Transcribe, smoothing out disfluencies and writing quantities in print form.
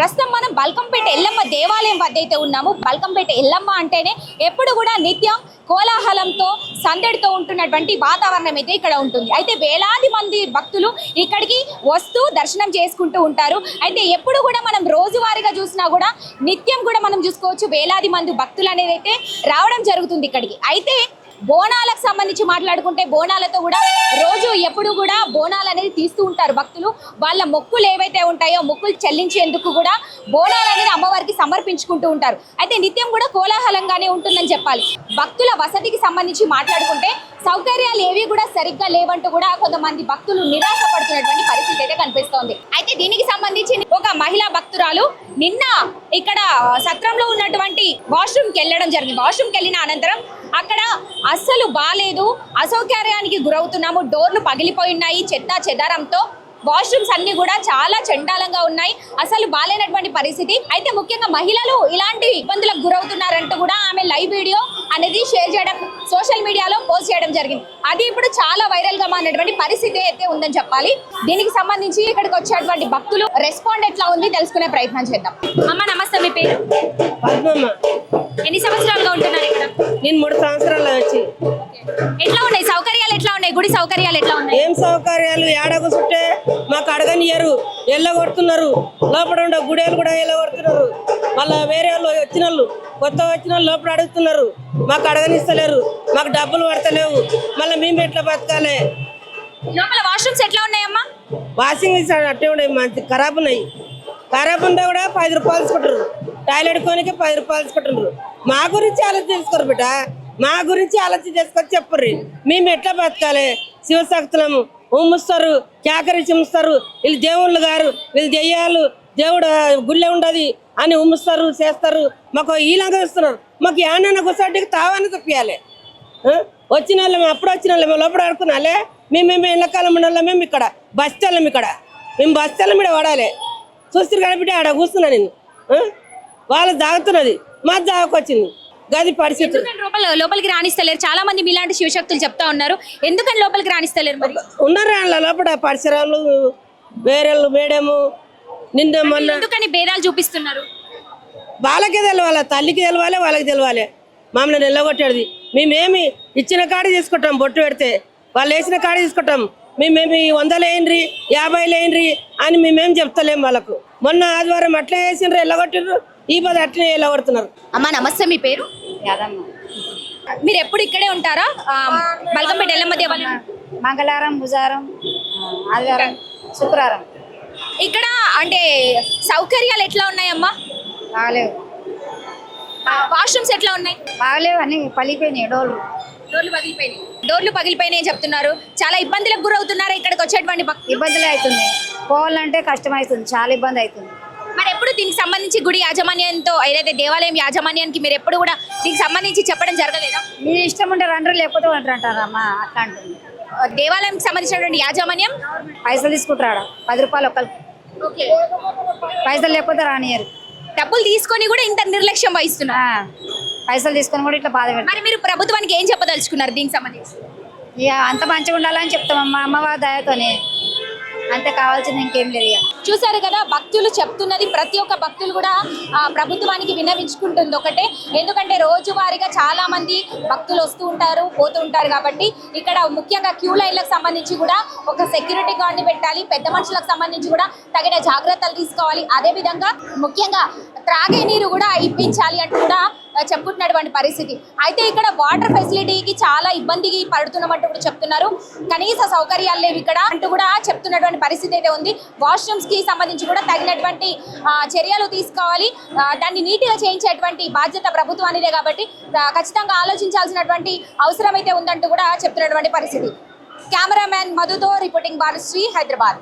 ప్రస్తుతం మనం బల్కంపేట ఎల్లమ్మ దేవాలయం వద్ద అయితే ఉన్నాము. బల్కంపేట ఎల్లమ్మ అంటేనే ఎప్పుడు కూడా నిత్యం కోలాహలంతో సందడితో ఉంటున్నటువంటి వాతావరణం అయితే ఇక్కడ ఉంటుంది. అయితే వేలాది మంది భక్తులు ఇక్కడికి వస్తూ దర్శనం చేసుకుంటూ ఉంటారు. అయితే ఎప్పుడు కూడా మనం రోజువారీగా చూసినా కూడా నిత్యం కూడా మనం చూసుకోవచ్చు వేలాది మంది భక్తులు అనేది అయితే రావడం జరుగుతుంది ఇక్కడికి. అయితే బోనాలకు సంబంధించి మాట్లాడుకుంటే బోనాలతో కూడా రోజు ఎప్పుడు కూడా బోనాలు అనేది తీస్తూ ఉంటారు భక్తులు. వాళ్ళ మొక్కులు ఏవైతే ఉంటాయో మొక్కులు చెల్లించేందుకు కూడా బోనాలు అనేది అమ్మవారికి సమర్పించుకుంటూ ఉంటారు. అయితే నిత్యం కూడా కోలాహలంగానే ఉంటుందని చెప్పాలి. భక్తుల వసతికి సంబంధించి మాట్లాడుకుంటే సౌకర్యాలు ఏవి కూడా సరిగ్గా లేవంటూ కూడా కొంతమంది భక్తులు నిరాశ పడుతున్నటువంటి పరిస్థితి అయితే కనిపిస్తోంది. అయితే దీనికి సంబంధించి ఒక మహిళా భక్తురాలు నిన్న ఇక్కడ సత్రంలో ఉన్నటువంటి వాష్రూమ్కి వెళ్ళడం జరిగింది. వాష్రూమ్కి వెళ్ళిన అనంతరం అక్కడ అస్సలు బాలేదు, అసౌకర్యానికి గురవుతున్నాము, డోర్లు పగిలిపోయి ఉన్నాయి, చెత్త చెదారంతో వాష్రూమ్స్ అన్ని కూడా చాలా చండాలంగా ఉన్నాయి, అసలు బాలేనటువంటి పరిస్థితి. అయితే ముఖ్యంగా మహిళలు ఇలాంటి ఇబ్బందులకు గురవుతున్నారంటూ కూడా ఆమె లైవ్ వీడియో అనేది షేర్ చేయడం, సోషల్ మీడియాలో పోస్ట్ చేయడం జరిగింది. అది ఇప్పుడు చాలా వైరల్ గా మారినటువంటి పరిస్థితి అయితే ఉందని చెప్పాలి. దీనికి సంబంధించి ఇక్కడికి వచ్చేటువంటి భక్తులు రెస్పాండ్ ఎట్లా ఉంది తెలుసుకునే ప్రయత్నం చేద్దాం. అమ్మ నమస్తే, మీ పేరు? ఎన్ని సంవత్సరాలుగా ఉంటున్నారు ఇక్కడ? నేను 3 సంవత్సరాలు వచ్చి. ఎట్లా ఉన్నాయి సౌకర్యాలు, ఎట్లా ఉన్నాయి గుడి సౌకర్యాలు ఎట్లా ఉన్నాయి? ఏం సౌకర్యాలు ఏడకు చుట్టే మాకు అడగనియరు, ఎల్లగొడుతున్నారు. లోపల ఉండే గుడేలు కూడా ఎల్లగొడుతున్నారు. మళ్ళీ వేరే వాళ్ళు వచ్చిన వాళ్ళు, కొత్త వచ్చిన వాళ్ళు లోపల అడుగుతున్నారు, మాకు అడగనిస్తలేరు, మాకు డబ్బులు పడతలేవు. మళ్ళీ మేము ఎట్లా బతకాలి? లోపల వాష్రూమ్స్ ఎట్లా ఉన్నాయమ్మా? వాషింగ్ మిషన్ అట్టే ఉన్నాయి, మంచి ఖరాబ్ ఉన్నాయి. ఖరాబ్ ఉంటే కూడా 10 రూపాయలు తీసుకుంటారు. టాయిలెట్ కొనికి 10 రూపాయలు తీసుకుంటారు. మా గురించి ఆలోచన చేసుకోరు బిడ్డ, మా గురించి ఆలోచన చేసుకొని చెప్పర్రి. మేము ఎట్లా బతకాలి? శివశక్తులము ఉమ్ముస్తారు, కేకరించి ఉమ్ముస్తారు. వీళ్ళు దేవుళ్ళు గారు, వీళ్ళు దెయ్యాలు, దేవుడు గుళ్ళే ఉండదు అని ఉమ్ముస్తారు, చేస్తారు. మాకు ఈలంగా ఇస్తున్నారు. మాకు ఏమన్నా గుసటికి తావాన్ని తప్పియాలి. వచ్చిన వాళ్ళం అప్పుడు వచ్చిన వాళ్ళం లోపల ఆడుకున్నాలే. మేము ఎండాకాలం ఉండాలి. మేము ఇక్కడ బస్తెళ్ళం, ఇక్కడ మేము బస్తెళ్ళం మీద వాడాలి. చూస్తారు కనిపెట్టి ఆడ కూర్చున్నా నేను. వాళ్ళు జాగుతున్నది, మా జాగకు వచ్చింది. గది పరిస్థితి. లోపలికి రాణిస్తలేరు చాలా మంది మీలాంటి శివశక్తులు చెప్తా ఉన్నారు. ఎందుకని లోపలికి రాణిస్తలేరు? మరి ఉన్నారు వాళ్ళ లోపల పరిసరాలు వేరేళ్ళు మేడము నిన్న మొన్న. ఎందుకని భేదాలు చూపిస్తున్నారు? వాళ్ళకే తెలవాలి, తల్లికి తెలవాలి, వాళ్ళకి తెలవాలి. మమ్మల్ని నిల్లగొట్టేది. మేమేమి ఇచ్చిన కాడ తీసుకుంటాం, బొట్టు పెడితే వాళ్ళు వేసిన కాడ తీసుకుంటాం. మేమేమి 100 వేయండి 50 వేయండి అని మేమేం చెప్తలేము వాళ్ళకు. మొన్న ఆదివారం అట్లా వేసిండ్రు, ఎల్లగొట్టిండ్రు. ఈ పది అట్లనే ఎల్లగొడుతున్నారు. అమ్మా నమస్తే, మీ పేరు? మీరు ఎప్పుడు ఇక్కడే ఉంటారా? బల్కంపేట ఎల్లమ్మ దేవాలయం మంగళవారం, బుధవారం, ఆదివారం, శుక్రవారం. ఇక్కడ అంటే సౌకర్యాలు ఎట్లా ఉన్నాయమ్మా? బాగలేవు. వాష్రూమ్స్ ఎట్లా ఉన్నాయి? బాగలేవు, అన్ని పలిపోయినాయి. డోర్లు పగిలిపోయినాయి చెప్తున్నారు. చాలా ఇబ్బందులకు గురవుతున్నారు ఇక్కడికి వచ్చేటువంటి భక్తులు. ఇబ్బందులు అవుతుంది, పోవాలంటే కష్టం అవుతుంది, చాలా ఇబ్బంది అవుతుంది. మరి ఎప్పుడు దీనికి సంబంధించి గుడి యాజమాన్యంతో ఏదైతే దేవాలయం యాజమాన్యానికి మీరు ఎప్పుడు కూడా దీనికి సంబంధించి చెప్పడం జరగలేదా? మీ ఇష్టం ఉంటే రండ్రు, లేకపోతే వంటరు అంటారమ్మా, అట్లా అంటుంది. దేవాలయంకి సంబంధించినటువంటి యాజమాన్యం పైసలు తీసుకుంటారా? 10 రూపాయలు ఒక్కరికి. పైసలు లేకపోతే రానియరు. డబ్బులు తీసుకొని కూడా ఇంత నిర్లక్ష్యం వహిస్తున్నారు. పైసలు తీసుకొని కూడా ఇట్లా బాధ పెడతారు. మరి మీరు ప్రభుత్వానికి ఏం చెప్పదలుచుకున్నారు దీనికి సంబంధించి? ఇక అంత మంచిగా ఉండాలని చెప్తామమ్మా, అమ్మవారి దయతోనే. అంతే, కావాల్సింది ఇంకేం లేదు. ఇక చూసారు కదా, భక్తులు చెప్తున్నది. ప్రతి ఒక్క భక్తులు కూడా ప్రభుత్వానికి విన్నవించుకుంటుంది ఒకటే. ఎందుకంటే రోజువారీగా చాలా మంది భక్తులు వస్తూ ఉంటారు, పోతూ ఉంటారు. కాబట్టి ఇక్కడ ముఖ్యంగా క్యూ లైన్లకు సంబంధించి కూడా ఒక సెక్యూరిటీ గార్డ్ని పెట్టాలి. పెద్ద మనుషులకు సంబంధించి కూడా తగిన జాగ్రత్తలు తీసుకోవాలి. అదేవిధంగా ముఖ్యంగా త్రాగే నీరు కూడా ఇప్పించాలి అంటూ కూడా చెప్పుకుంటున్నటువంటి పరిస్థితి. అయితే ఇక్కడ వాటర్ ఫెసిలిటీకి చాలా ఇబ్బంది పడుతున్నామంటూ కూడా చెప్తున్నారు. కనీస సౌకర్యాలు లేవు ఇక్కడ అంటూ కూడా చెప్తున్నటువంటి పరిస్థితి అయితే ఉంది. వాష్రూమ్స్ కి సంబంధించి కూడా తగినటువంటి చర్యలు తీసుకోవాలి. దాన్ని నీట్గా చేయించేటువంటి బాధ్యత ప్రభుత్వానిదే. కాబట్టి ఖచ్చితంగా ఆలోచించాల్సినటువంటి అవసరం అయితే ఉందంటూ కూడా చెప్తున్నటువంటి పరిస్థితి. కెమెరామ్యాన్ మధుతో రిపోర్టింగ్ భానుశ్రీ, హైదరాబాద్.